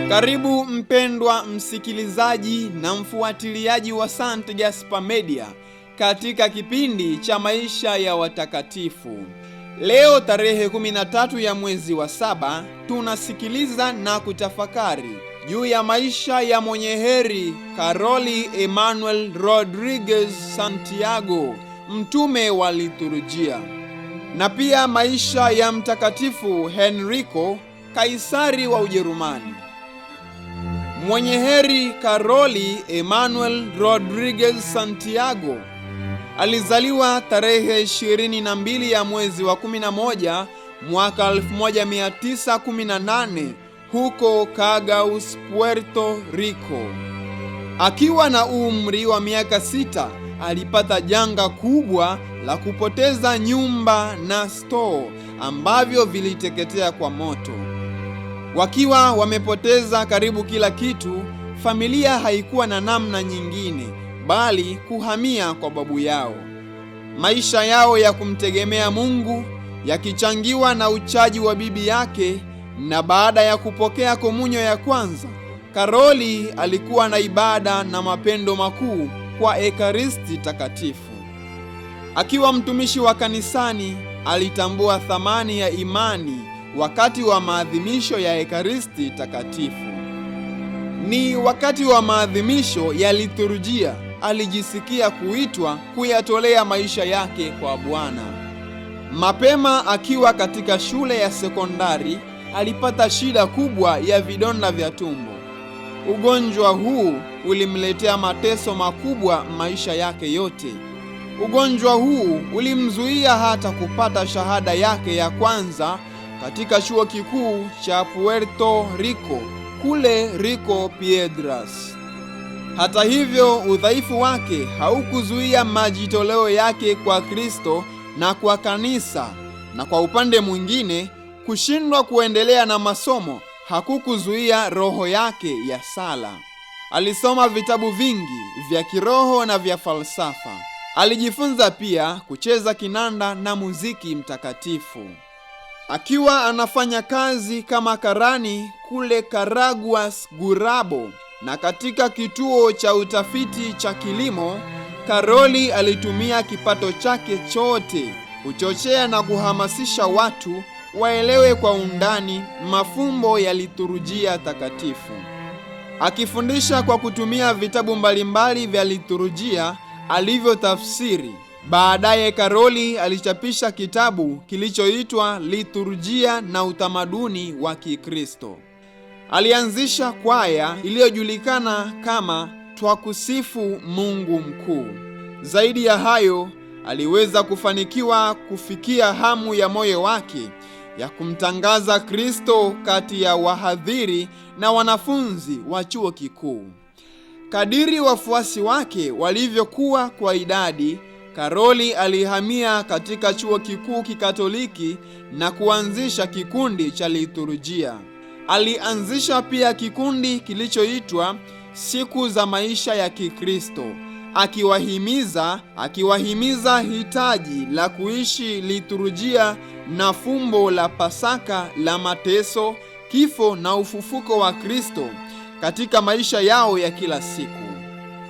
Karibu mpendwa msikilizaji na mfuatiliaji wa St. Gaspar Media katika kipindi cha maisha ya watakatifu. Leo tarehe 13 ya mwezi wa 7 tunasikiliza na kutafakari juu ya maisha ya mwenye heri Karoli Emmanuel Rodriguez Santiago, mtume wa liturujia, na pia maisha ya mtakatifu Henrico, kaisari wa Ujerumani. Mwenye heri Karoli Emmanuel Rodriguez Santiago alizaliwa tarehe 22 ya mwezi wa 11 mwaka 1918 huko Cagaus, Puerto Rico. Akiwa na umri wa miaka 6 alipata janga kubwa la kupoteza nyumba na store ambavyo viliteketea kwa moto. Wakiwa wamepoteza karibu kila kitu, familia haikuwa na namna nyingine bali kuhamia kwa babu yao. Maisha yao ya kumtegemea Mungu yakichangiwa na uchaji wa bibi yake, na baada ya kupokea komunyo ya kwanza, Karoli alikuwa na ibada na mapendo makuu kwa Ekaristi Takatifu. Akiwa mtumishi wa kanisani, alitambua thamani ya imani wakati wa maadhimisho ya Ekaristi Takatifu. Ni wakati wa maadhimisho ya liturujia alijisikia kuitwa kuyatolea maisha yake kwa Bwana. Mapema akiwa katika shule ya sekondari, alipata shida kubwa ya vidonda vya tumbo. Ugonjwa huu ulimletea mateso makubwa maisha yake yote. Ugonjwa huu ulimzuia hata kupata shahada yake ya kwanza katika chuo kikuu cha Puerto Rico kule Rico Piedras. Hata hivyo, udhaifu wake haukuzuia majitoleo yake kwa Kristo na kwa kanisa, na kwa upande mwingine, kushindwa kuendelea na masomo hakukuzuia roho yake ya sala. Alisoma vitabu vingi vya kiroho na vya falsafa. Alijifunza pia kucheza kinanda na muziki mtakatifu. Akiwa anafanya kazi kama karani kule Caraguas Gurabo na katika kituo cha utafiti cha kilimo, Karoli alitumia kipato chake chote kuchochea na kuhamasisha watu waelewe kwa undani mafumbo ya liturujia takatifu. Akifundisha kwa kutumia vitabu mbalimbali vya liturujia alivyotafsiri. Baadaye Karoli alichapisha kitabu kilichoitwa Liturujia na Utamaduni wa Kikristo. Alianzisha kwaya iliyojulikana kama Twakusifu Mungu Mkuu. Zaidi ya hayo, aliweza kufanikiwa kufikia hamu ya moyo wake ya kumtangaza Kristo kati ya wahadhiri na wanafunzi wa chuo kikuu. Kadiri wafuasi wake walivyokuwa kwa idadi, Karoli alihamia katika chuo kikuu kikatoliki na kuanzisha kikundi cha liturujia. Alianzisha pia kikundi kilichoitwa Siku za Maisha ya Kikristo, akiwahimiza hitaji la kuishi liturujia na fumbo la Pasaka la mateso, kifo na ufufuko wa Kristo katika maisha yao ya kila siku.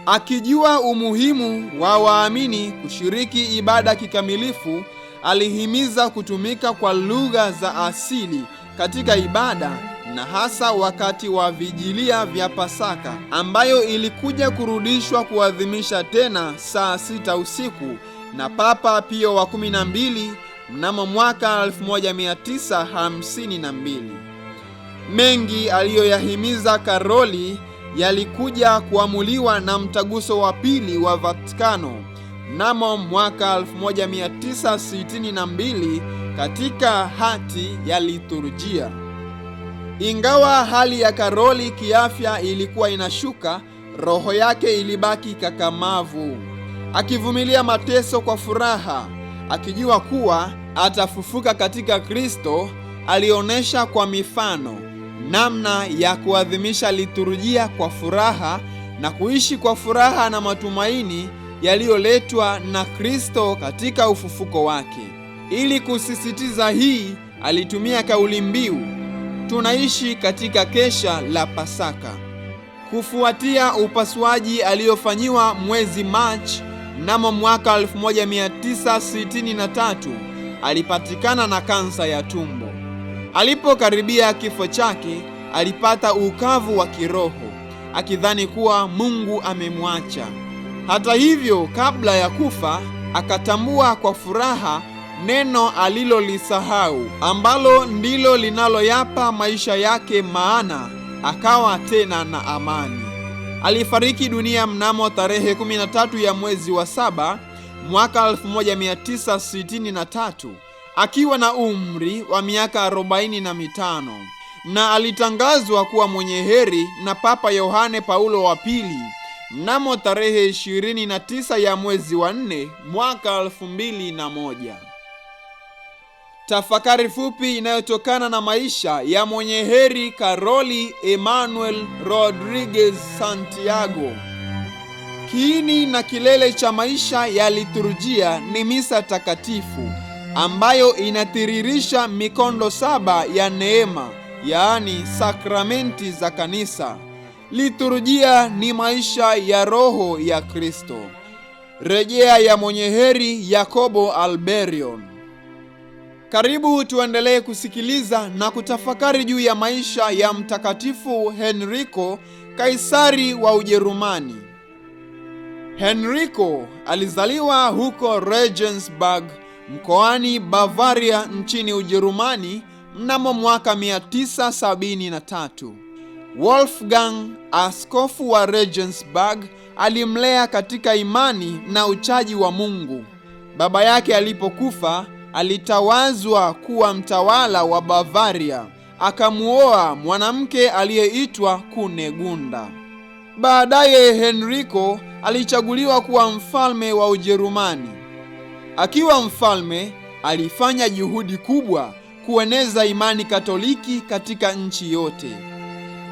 Akijua umuhimu wa waamini kushiriki ibada kikamilifu, alihimiza kutumika kwa lugha za asili katika ibada, na hasa wakati wa vijilia vya Pasaka ambayo ilikuja kurudishwa kuadhimisha tena saa 6 usiku na Papa Pio wa 12 mnamo mwaka 1952. Mengi aliyoyahimiza Karoli yalikuja kuamuliwa na mtaguso wa pili wa Vatikano mnamo mwaka 1962 katika hati ya liturujia. Ingawa hali ya Karoli kiafya ilikuwa inashuka, roho yake ilibaki kakamavu, akivumilia mateso kwa furaha, akijua kuwa atafufuka katika Kristo. Alionyesha kwa mifano namna ya kuadhimisha liturujia kwa furaha na kuishi kwa furaha na matumaini yaliyoletwa na Kristo katika ufufuko wake. Ili kusisitiza hii, alitumia kauli mbiu tunaishi katika kesha la Pasaka. Kufuatia upasuaji aliofanyiwa mwezi Machi mnamo mwaka 1963, alipatikana na kansa ya tumbo. Alipokaribia kifo chake, alipata ukavu wa kiroho, akidhani kuwa Mungu amemwacha. Hata hivyo, kabla ya kufa, akatambua kwa furaha neno alilolisahau, ambalo ndilo linaloyapa maisha yake maana, akawa tena na amani. Alifariki dunia mnamo tarehe 13 ya mwezi wa 7 mwaka 1963 akiwa na umri wa miaka 45, na alitangazwa kuwa mwenye heri na Papa Yohane Paulo wa pili mnamo tarehe 29 ya mwezi wa 4 mwaka 2001. Tafakari fupi inayotokana na maisha ya mwenye heri Karoli Emmanuel Rodriguez Santiago. Kiini na kilele cha maisha ya liturujia ni misa takatifu ambayo inatiririsha mikondo 7 ya neema, yaani sakramenti za kanisa. Liturujia ni maisha ya roho ya Kristo. Rejea ya mwenye heri Yakobo Alberion. Karibu tuendelee kusikiliza na kutafakari juu ya maisha ya Mtakatifu Henriko, Kaisari wa Ujerumani. Henriko alizaliwa huko Regensburg, mkoani Bavaria nchini Ujerumani mnamo mwaka 973. Wolfgang, askofu wa Regensburg, alimlea katika imani na uchaji wa Mungu. Baba yake alipokufa, alitawazwa kuwa mtawala wa Bavaria, akamuoa mwanamke aliyeitwa Kunegunda. Baadaye Henriko alichaguliwa kuwa mfalme wa Ujerumani. Akiwa mfalme, alifanya juhudi kubwa kueneza imani Katoliki katika nchi yote.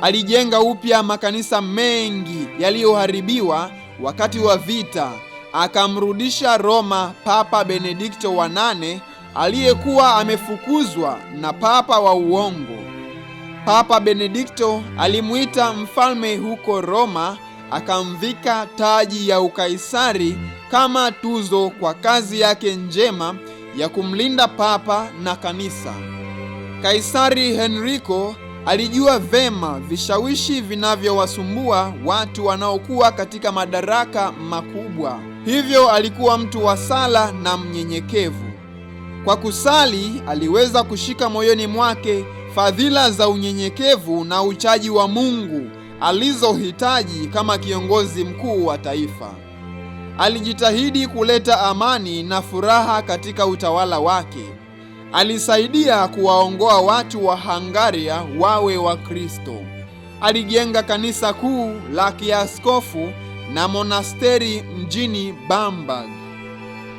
Alijenga upya makanisa mengi yaliyoharibiwa wakati wa vita. Akamrudisha Roma Papa Benedikto wa 8 aliyekuwa amefukuzwa na papa wa uongo. Papa Benedikto alimuita mfalme huko Roma, akamvika taji ya ukaisari kama tuzo kwa kazi yake njema ya kumlinda papa na kanisa. Kaisari Henriko alijua vema vishawishi vinavyowasumbua watu wanaokuwa katika madaraka makubwa. Hivyo alikuwa mtu wa sala na mnyenyekevu. Kwa kusali, aliweza kushika moyoni mwake fadhila za unyenyekevu na uchaji wa Mungu alizohitaji kama kiongozi mkuu wa taifa. Alijitahidi kuleta amani na furaha katika utawala wake. Alisaidia kuwaongoa watu wa Hungaria wawe Wakristo. Alijenga kanisa kuu la kiaskofu na monasteri mjini Bamberg.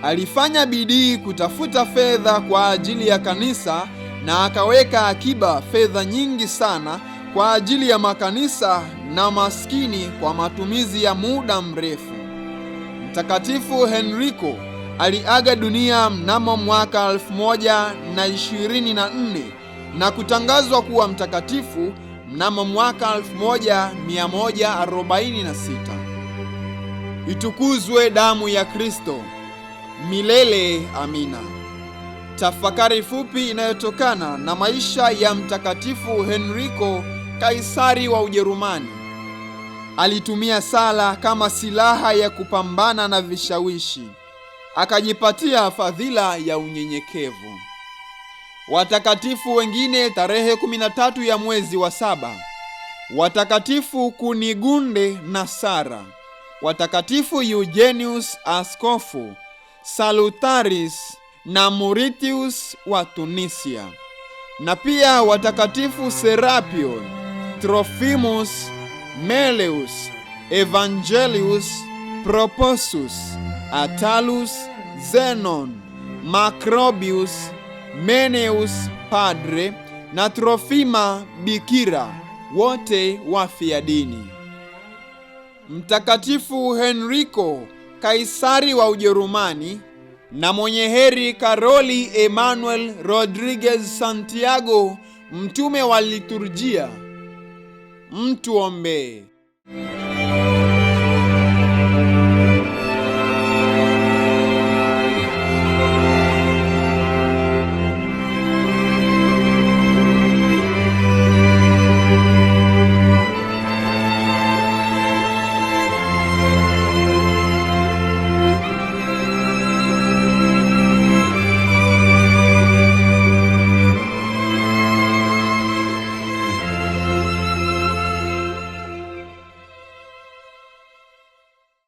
Alifanya bidii kutafuta fedha kwa ajili ya kanisa na akaweka akiba fedha nyingi sana kwa ajili ya makanisa na maskini kwa matumizi ya muda mrefu. Mtakatifu Henriko aliaga dunia mnamo mwaka 1024 na kutangazwa kuwa mtakatifu mnamo mwaka 1146. Itukuzwe damu ya Kristo! Milele amina. Tafakari fupi inayotokana na maisha ya Mtakatifu Henriko, Kaisari wa Ujerumani. Alitumia sala kama silaha ya kupambana na vishawishi. Akajipatia fadhila ya unyenyekevu. Watakatifu wengine tarehe 13 ya mwezi wa 7. Watakatifu Kunigunde na Sara. Watakatifu Eugenius askofu, Salutaris na Mauritius wa Tunisia. Na pia watakatifu Serapion, Trophimus, Meleus, Evangelius, Proposus, Attalus, Zenon, Macrobius, Meneus padre na Trofima bikira, wote wafiadini. Mtakatifu Henriko, Kaisari wa Ujerumani, na mwenye heri Karoli Emmanuel Rodriguez Santiago, mtume wa liturujia, mtuombee.